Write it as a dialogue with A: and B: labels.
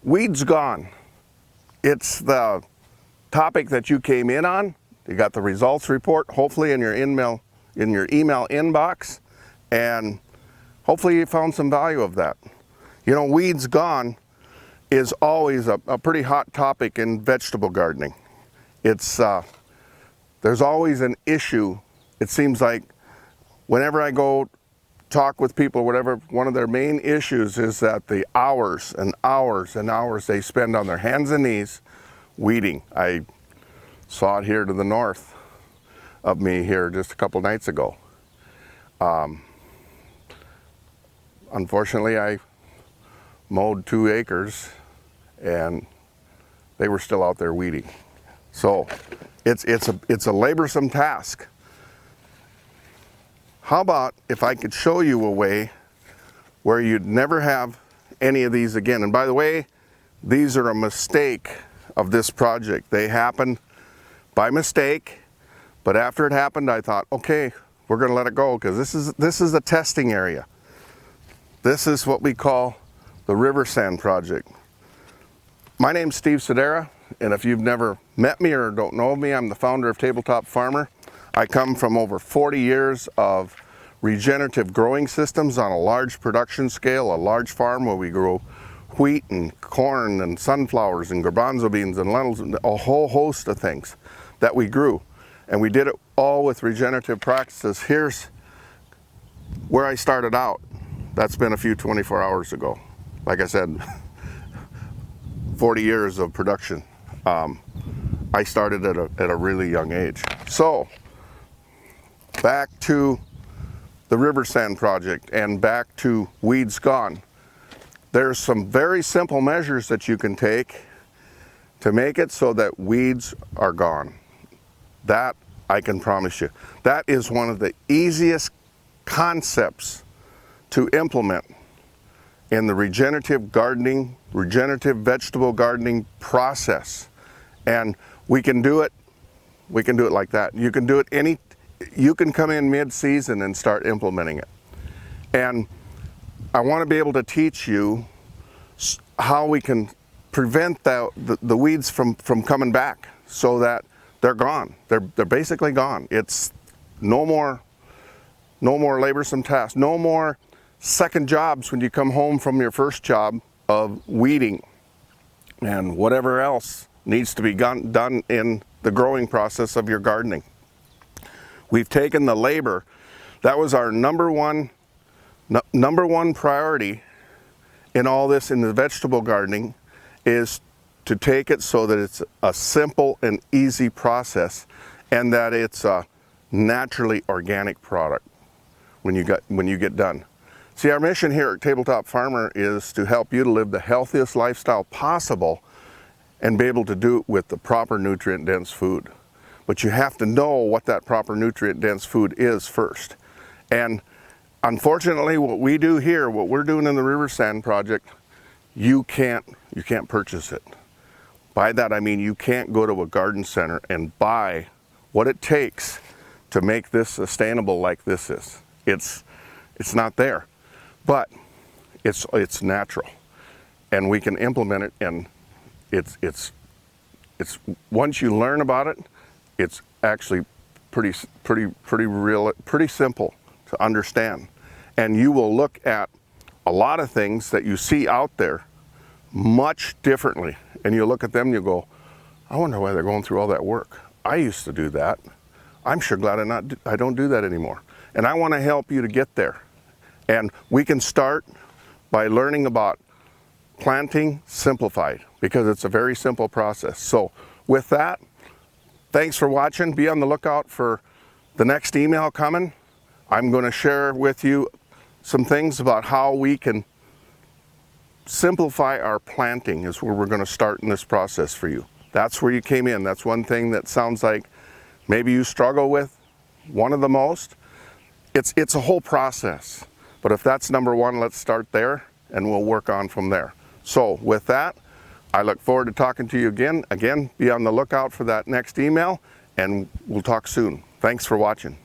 A: Weeds gone. It's the topic that you came in on. You got the results report, hopefully in your email inbox, and hopefully you found some value of that. You know, weeds gone is always a pretty hot topic in vegetable gardening. It's there's always an issue. It seems like whenever I go talk with people, whatever, one of their main issues is that the hours and hours and hours they spend on their hands and knees weeding. I saw it here to the north of me here just a couple nights ago. Unfortunately, I mowed 2 acres and they were still out there weeding. So it's a laborsome task. How about if I could show you a way where you'd never have any of these again? And by the way, these are a mistake of this project. They happened by mistake, but after it happened, I thought, okay, we're gonna let it go because this is a testing area. This is what we call the River Sand Project. My name's Steve Sedera, and if you've never met me or don't know me, I'm the founder of Tabletop Farmer. I come from over 40 years of regenerative growing systems on a large production scale, a large farm where we grow wheat and corn and sunflowers and garbanzo beans and lentils and a whole host of things that we grew. And we did it all with regenerative practices. Here's where I started out. That's been a few 24 hours ago. Like I said, 40 years of production. I started at a really young age. So, back to the River Sand Project and back to weeds gone. There's some very simple measures that you can take to make it so that weeds are gone. That I can promise you. That is one of the easiest concepts to implement in the regenerative gardening, regenerative vegetable gardening process. And we can do it like that. You can do it you can come in mid-season and start implementing it. And I want to be able to teach you how we can prevent the weeds from coming back so that they're gone. They're basically gone. It's no more laborsome tasks, no more second jobs when you come home from your first job of weeding and whatever else needs to be done in the growing process of your gardening. We've taken the labor. That was our number one priority in all this in the vegetable gardening, is to take it so that it's a simple and easy process and that it's a naturally organic product when you get done. See, our mission here at Tabletop Farmer is to help you to live the healthiest lifestyle possible and be able to do it with the proper nutrient-dense food. But you have to know what that proper nutrient-dense food is first. And unfortunately, what we do here, what we're doing in the River Sand Project, you can't purchase it. By that I mean you can't go to a garden center and buy what it takes to make this sustainable like this is. It's not there, but it's natural, and we can implement it. And it's once you learn about it, it's actually pretty simple to understand. And you will look at a lot of things that you see out there much differently. And you look at them and you go, I wonder why they're going through all that work. I used to do that. I'm sure glad I don't do that anymore. And I want to help you to get there. And we can start by learning about planting simplified, because it's a very simple process. So with that, thanks for watching. Be on the lookout for the next email coming. I'm going to share with you some things about how we can simplify our planting is where we're going to start in this process for you. That's where you came in. That's one thing that sounds like maybe you struggle with, one of the most. It's a whole process. But if that's number one, let's start there and we'll work on from there. So with that, I look forward to talking to you again. Again, be on the lookout for that next email, and we'll talk soon. Thanks for watching.